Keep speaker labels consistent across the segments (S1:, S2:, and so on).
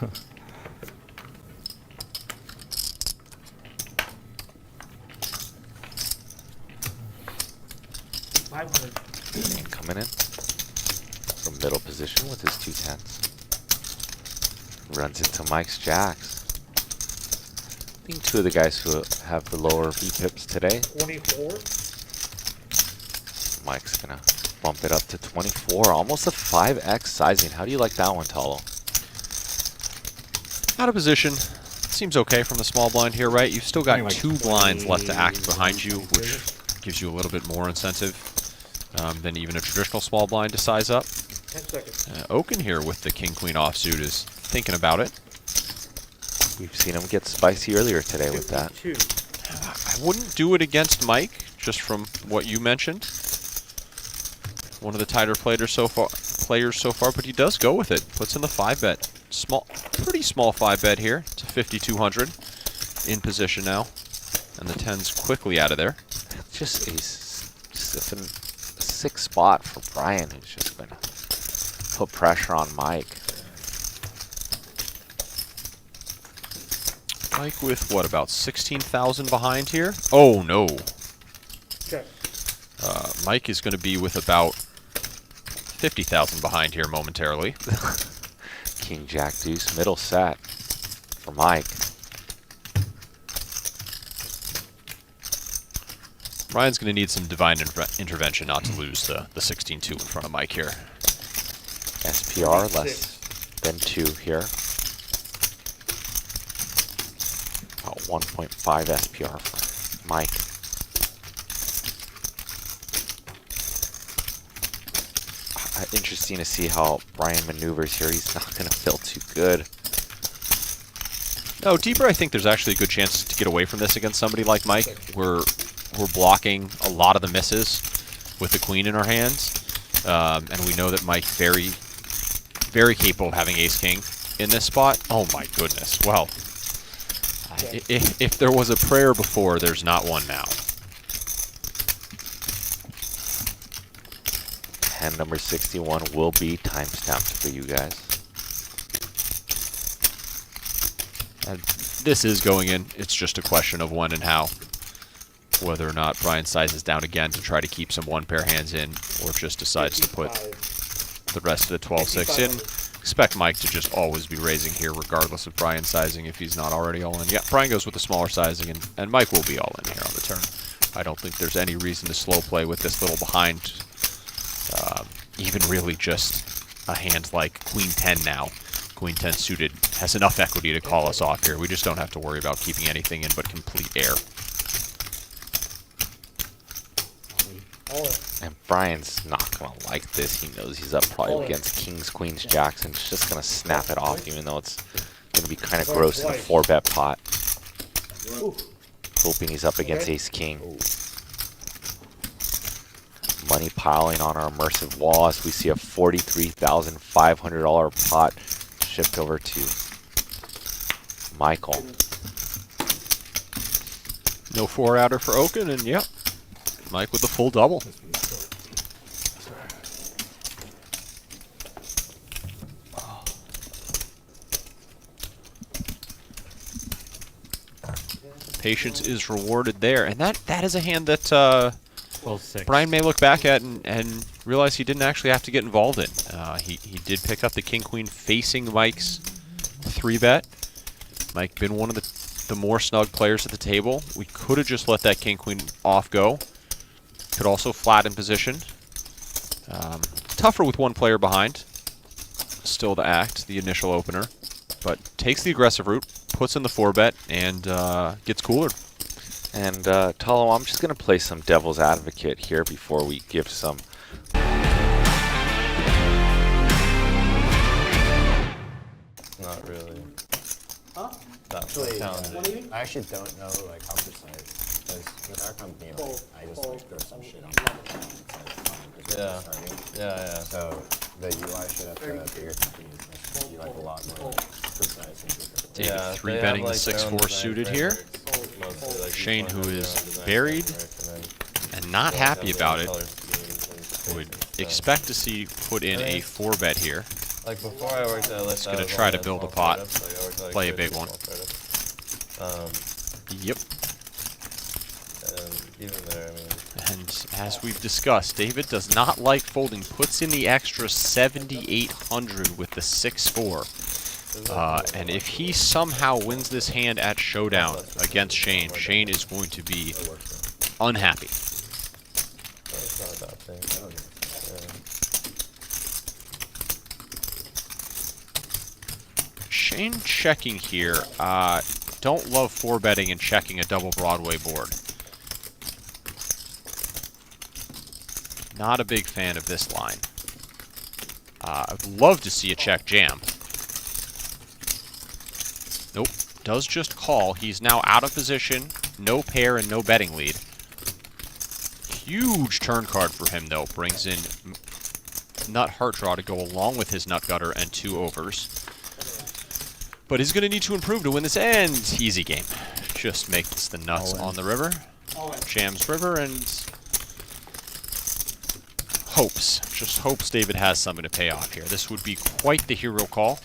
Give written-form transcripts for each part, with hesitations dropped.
S1: And coming in from middle position with his 210s. Runs into Mike's jacks. I think two of the guys who have the lower V-pips today.
S2: 24.
S1: Mike's gonna bump it up to 24, almost a 5x sizing. How do you like that one, Talo?
S3: Out of position. Seems okay from the small blind here, right? You've still got like 2 blinds left to act behind you, which gives you a little bit more incentive than even a traditional small blind to size up.
S2: 10 seconds.
S3: Oaken here with the king-queen offsuit is thinking about it.
S1: We've seen him get spicy earlier today with that.
S3: I wouldn't do it against Mike, just from what you mentioned. One of the tighter players so far, but he does go with it. Puts in the 5-bet. Pretty small 5-bet here to 5,200 in position now. And the 10's quickly out of there.
S1: Just a sick spot for Brian, who's just going to put pressure on Mike.
S3: Mike with, what, about 16,000 behind here? Oh, no.
S2: Check.
S3: Mike is going to be with about 50,000 behind here momentarily.
S1: King, Jack, Deuce, middle set for Mike.
S3: Ryan's going to need some divine intervention not to lose the 16-2 in front of Mike here.
S1: SPR less than 2 here. About 1.5 SPR for Mike. Interesting to see how Brian maneuvers here. He's not going to feel too good.
S3: No, deeper, I think there's actually a good chance to get away from this against somebody like Mike. We're blocking a lot of the misses with the queen in our hands. And we know that Mike very, very capable of having ace-king in this spot. Oh my goodness. Well, if there was a prayer before, there's not one now.
S1: Hand number 61 will be time-stamped for you guys.
S3: And this is going in. It's just a question of when and how. Whether or not Brian sizes down again to try to keep some one-pair hands in, or just decides to put the rest of the 12-6 in. Expect Mike to just always be raising here, regardless of Brian sizing if he's not already all in. Yeah, Brian goes with the smaller sizing, and Mike will be all in here on the turn. I don't think there's any reason to slow play with this little behind. Even really just a hand like Queen 10 now. Queen 10 suited has enough equity to call us off here. We just don't have to worry about keeping anything in but complete air.
S1: And Brian's not going to like this. He knows he's up probably against kings, queens, jacks, and he's just going to snap it off, even though it's going to be kind of gross in a 4-bet pot. Hoping he's up against ace-king. Money piling on our immersive wall as we see a $43,500 pot shipped over to Michael.
S3: No 4-outer for Oaken, and yep, Mike with the full double. Patience is rewarded there, and that is a hand that Brian may look back at and realize he didn't actually have to get involved in. He did pick up the king-queen facing Mike's 3-bet. Mike been one of the more snug players at the table. We could have just let that king-queen off go. Could also flat in position. Tougher with one player behind. Still to act, the initial opener. But takes the aggressive route, puts in the 4-bet, and gets cooler.
S1: And Talo, I'm just going to play some devil's advocate here before we give some.
S4: Not really.
S2: Huh?
S4: That's challenging. I actually don't know like how precise. Because with our company, like, I just like throw some shit on the
S3: Yeah. Yeah.
S4: So the UI should have to be your company be like a lot more precise and different.
S3: Yeah, 3-betting the 6-4 suited here. Shane, who is buried and not happy about it, would expect to see put in a 4-bet here.
S5: Like before I worked at Lyft,
S3: He's gonna try to build a pot, play a big one. Yep.
S5: And even there, I mean,
S3: And as we've discussed, David does not like folding. Puts in the extra 7,800 with the 6-4. And if he somehow wins this hand at Showdown against Shane, Shane is going to be unhappy.
S5: that's not a bad thing.
S3: Shane checking here. Don't love 4-betting and checking a double Broadway board. Not a big fan of this line. I'd love to see a check jam. Nope. Does just call. He's now out of position. No pair and no betting lead. Huge turn card for him, though. Brings in nut heart draw to go along with his nut gutter and 2 overs. But he's going to need to improve to win this, and easy game. Just makes the nuts on the river. Jams river and hopes. Just hopes David has something to pay off here. This would be quite the hero call.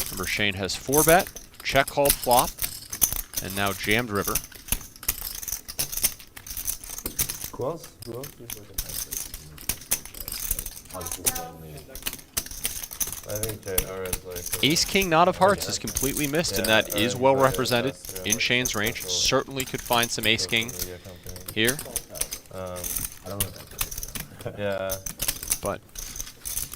S3: Remember, Shane has 4-bet, check called flop, and now jammed river.
S5: Who else? I think JR is like...
S3: Ace King Knot of Hearts is completely missed, and that is well represented in Shane's range. Certainly could find some Ace King here.
S4: I don't know if that.
S5: Yeah.
S3: But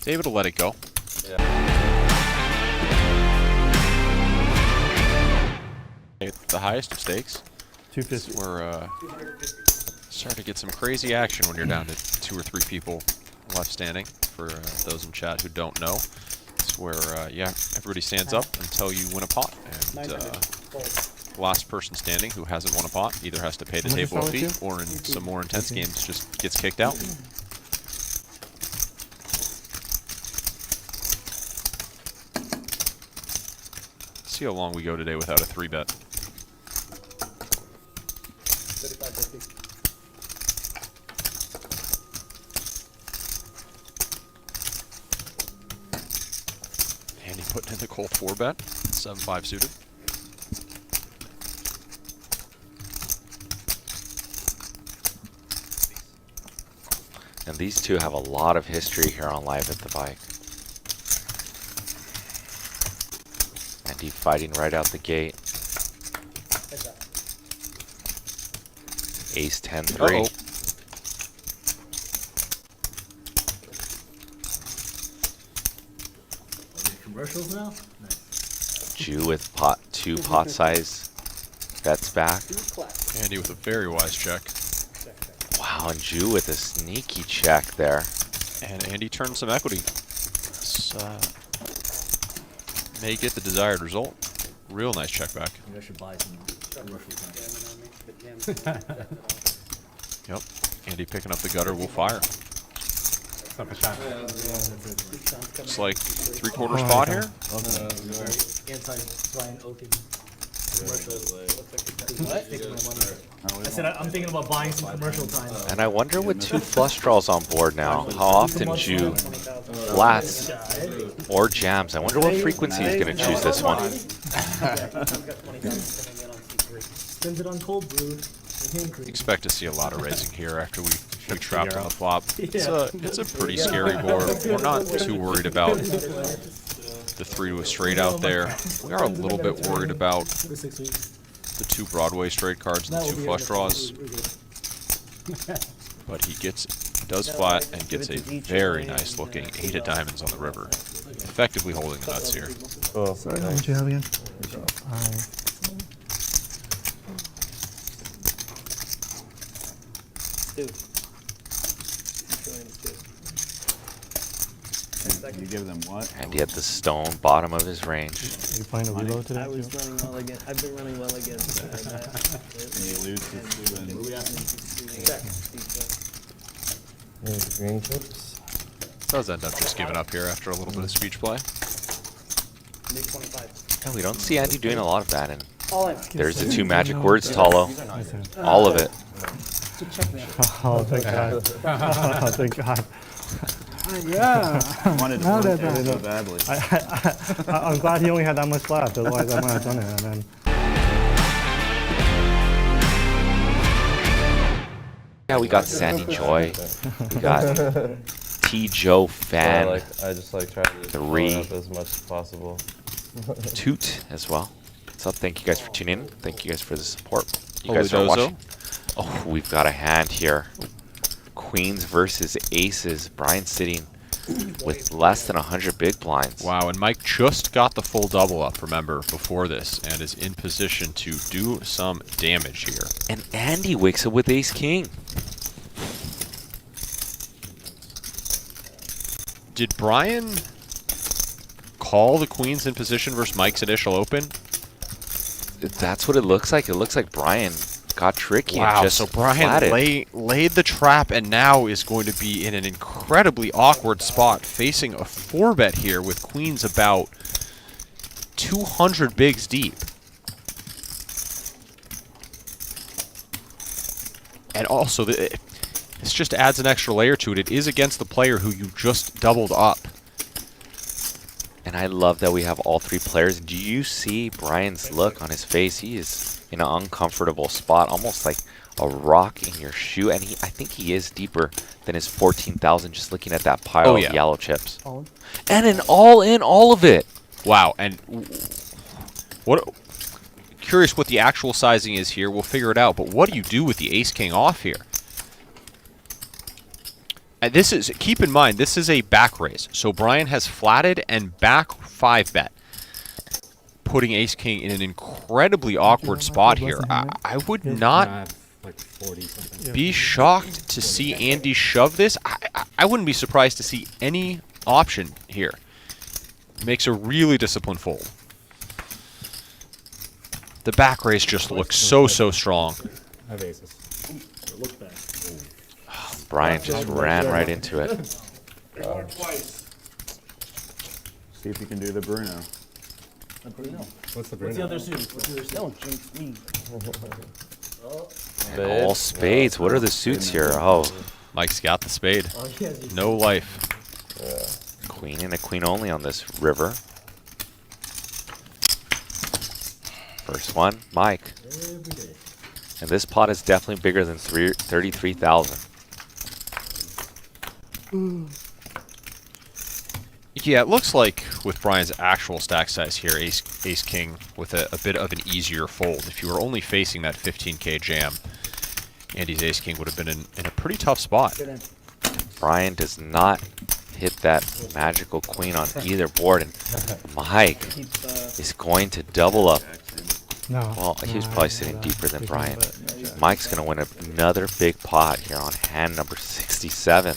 S3: David will let it go. The highest of stakes.
S2: 250.
S3: We're starting to get some crazy action when you're down to 2 or 3 people left standing. For those in chat who don't know, it's where yeah, everybody stands up until you win a pot, and last person standing who hasn't won a pot either has to pay the table fee or in some more intense games just gets kicked out. See how long we go today without a 3-bet. Andy putting in the cold 4-bet, 7-5 suited.
S1: And these two have a lot of history here on Live at the Bike. Andy fighting right out the gate. Ace 10-3.
S2: Commercials now? Nice.
S1: Jew with 2 pot size bets back.
S3: Andy with a very wise check.
S1: Wow, and Jew with a sneaky check there.
S3: And Andy turned some equity. This may get the desired result. Real nice check back.
S2: Maybe I should buy some commercials now.
S3: Yep. Andy picking up the gutter will fire. It's like 3/4 spot here.
S2: Anti-Brian Oaken commercials. I said I'm thinking about buying some commercial time.
S1: And I wonder with 2 flush draws on board now, how often Jew flats or jams. I wonder what frequency he's going to choose this one.
S2: Spends it on cold brew.
S3: Expect to see a lot of raising here after we trapped on the flop. It's a pretty scary board. We're not too worried about the 3 to a straight out there. We are a little bit worried about the 2 Broadway straight cards and the 2 flush draws. But he does flat and gets a very nice looking 8 of diamonds on the river. Effectively holding the nuts here.
S5: Oh,
S6: Sorry, how much you have again?
S7: You give them what?
S1: And he had the stone bottom of his range.
S6: Are you playing a reload today?
S8: I was running well again. I've been running well against
S7: And you lose to
S4: Green chips.
S3: Does end up just giving up here after a little bit of speech play.
S1: And we don't see Andy doing a lot of that. And
S2: All in.
S1: there's the 2 magic words, Tolo. All of it.
S6: Oh, thank God. Oh, thank God.
S2: Yeah.
S7: I wanted to
S6: Now
S7: play
S6: that I
S7: so
S6: know.
S7: badly.
S6: I'm glad he only had that much left. Otherwise, I might have done it. And then
S1: Yeah, we got Sandy Joy. We got T. Joe Fan.
S5: I just like try to blow it up as much as possible.
S1: Toot as well. What's up? Thank you guys for tuning in. Thank you guys for the support. You
S3: Holy
S1: guys are
S3: dozo.
S1: watching. Oh, we've got a hand here. Queens versus aces. Brian sitting with less than 100 big blinds.
S3: Wow, and Mike just got the full double up, remember, before this, and is in position to do some damage here.
S1: And Andy wakes up with ace king.
S3: Did Brian call the queens in position versus Mike's initial open?
S1: That's what it looks like. It looks like Brian got tricky and
S3: Wow,
S1: just
S3: so Brian
S1: flatted.
S3: laid the trap and now is going to be in an incredibly awkward spot facing a 4-bet here with queens about 200 bigs deep. And also, this just adds an extra layer to it. It is against the player who you just doubled up.
S1: And I love that we have all three players. Do you see Brian's look on his face? He is in an uncomfortable spot, almost like a rock in your shoe. And I think he is deeper than his 14,000 just looking at that pile of yellow chips. And an all-in, all of it.
S3: Wow, and curious what the actual sizing is here. We'll figure it out. But what do you do with the ace-king off here? And this is, keep in mind, this is a back raise. So Brian has flatted and back 5-bet, putting ace-king in an incredibly awkward spot here. I would not
S2: Like 40 something.
S3: be shocked to see Andy shove this. I wouldn't be surprised to see any option here. Makes a really disciplined fold. The back raise just looks so strong.
S2: I have aces. Look back.
S1: Brian just ran right into it.
S7: See if you can do the Bruno.
S2: What's the Bruno?
S8: Don't jinx me.
S1: And all spades. What are the suits here? Oh,
S3: Mike's got the spade. No life.
S1: queen and a queen only on this river. First one, Mike. And this pot is definitely bigger than 33,000.
S3: Yeah, it looks like with Brian's actual stack size here, ace king with a bit of an easier fold. If you were only facing that 15k jam, Andy's ace king would have been in a pretty tough spot.
S1: Brian does not hit that magical queen on either board, and Mike is going to double up.
S6: no.
S1: Well, he was probably sitting deeper than Brian. Mike's going to win another big pot here on hand number 67.